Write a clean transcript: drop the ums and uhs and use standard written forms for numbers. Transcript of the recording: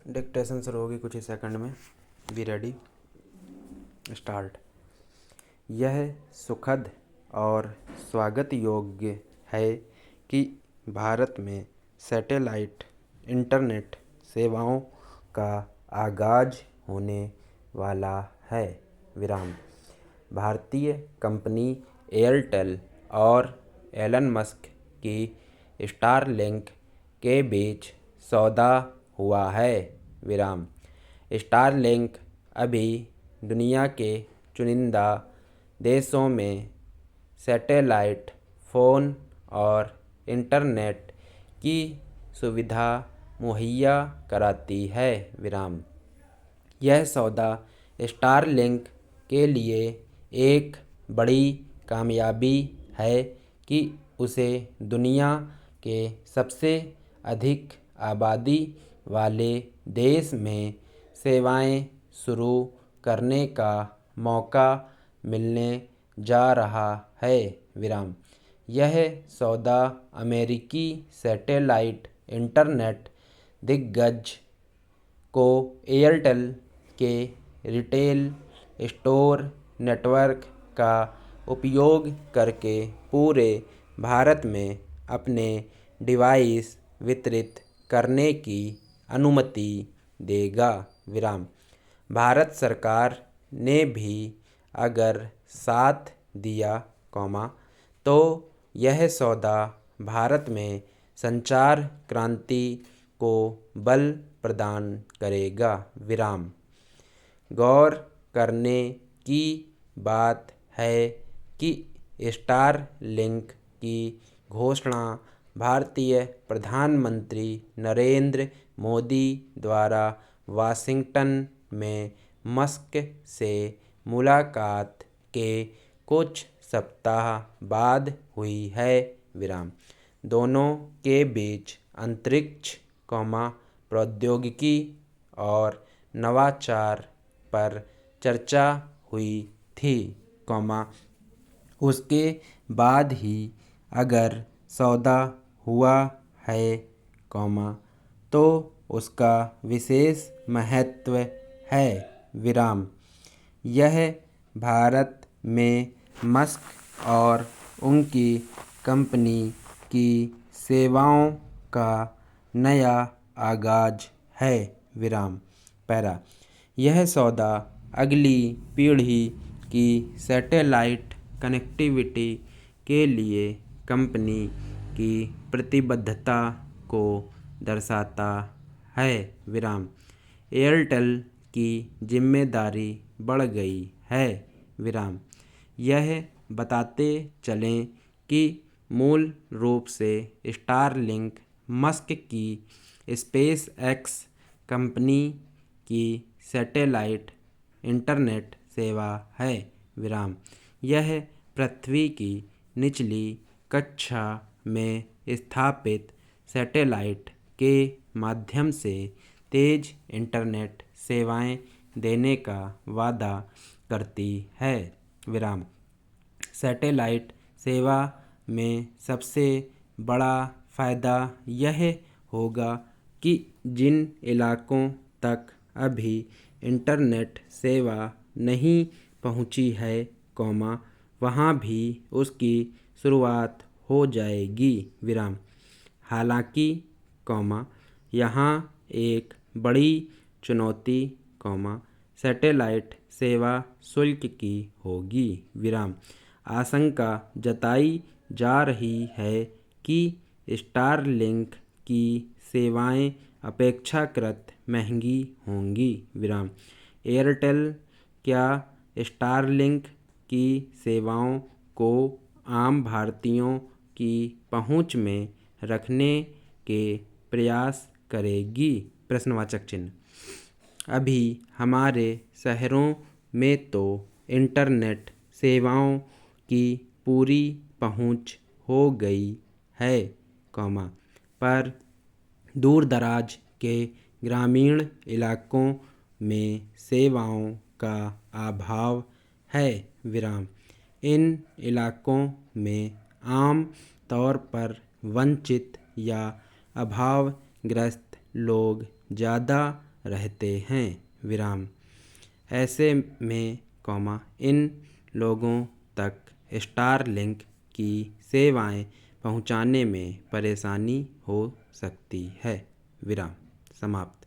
Dictation शुरू होगी कुछ ही सेकंड में। Be ready, start. यह सुखद और स्वागत योग्य है कि भारत में सैटेलाइट इंटरनेट सेवाओं का आगाज होने वाला है। भारतीय कंपनी एयरटेल और एलन मस्क की स्टारलिंक के बीच सौदा हुआ है। स्टारलिंक अभी दुनिया के चुनिंदा देशों में सैटेलाइट फ़ोन और इंटरनेट की सुविधा मुहैया कराती है। यह सौदा स्टारलिंक के लिए एक बड़ी कामयाबी है कि उसे दुनिया के सबसे अधिक आबादी वाले देश में सेवाएं शुरू करने का मौका मिलने जा रहा है। यह सौदा अमेरिकी सैटेलाइट इंटरनेट दिग्गज को एयरटेल के रिटेल स्टोर नेटवर्क का उपयोग करके पूरे भारत में अपने डिवाइस वितरित करने की अनुमति देगा। भारत सरकार ने भी अगर साथ दिया, तो यह सौदा भारत में संचार क्रांति को बल प्रदान करेगा। गौर करने की बात है कि स्टारलिंक की घोषणा भारतीय प्रधानमंत्री नरेंद्र मोदी द्वारा वाशिंगटन में मस्क से मुलाकात के कुछ सप्ताह बाद हुई है। दोनों के बीच अंतरिक्ष, प्रौद्योगिकी और नवाचार पर चर्चा हुई थी, उसके बाद ही अगर सौदा हुआ है, तो उसका विशेष महत्व है। यह भारत में मस्क और उनकी कंपनी की सेवाओं का नया आगाज है। यह सौदा अगली पीढ़ी की सैटेलाइट कनेक्टिविटी के लिए कंपनी की प्रतिबद्धता को दर्शाता है। एयरटेल की जिम्मेदारी बढ़ गई है। यह बताते चलें कि मूल रूप से स्टारलिंक मस्क की स्पेस एक्स कंपनी की सैटेलाइट इंटरनेट सेवा है। यह पृथ्वी की निचली कक्षा में स्थापित सैटेलाइट के माध्यम से तेज इंटरनेट सेवाएं देने का वादा करती है। सैटेलाइट सेवा में सबसे बड़ा फ़ायदा यह होगा कि जिन इलाकों तक अभी इंटरनेट सेवा नहीं पहुंची है, वहां भी उसकी शुरुआत हो जाएगी। हालांकि, यहाँ एक बड़ी चुनौती, सैटेलाइट सेवा शुल्क की होगी। आशंका जताई जा रही है कि स्टारलिंक की सेवाएं अपेक्षाकृत महंगी होंगी। एयरटेल क्या स्टारलिंक की सेवाओं को आम भारतीयों की पहुंच में रखने के प्रयास करेगी? अभी हमारे शहरों में तो इंटरनेट सेवाओं की पूरी पहुंच हो गई है, पर दूर-दराज के ग्रामीण इलाकों में सेवाओं का अभाव है। इन इलाकों में आम तौर पर वंचित या अभावग्रस्त लोग ज़्यादा रहते हैं विराम। ऐसे में इन लोगों तक स्टारलिंक की सेवाएं पहुंचाने में परेशानी हो सकती है विराम। समाप्त।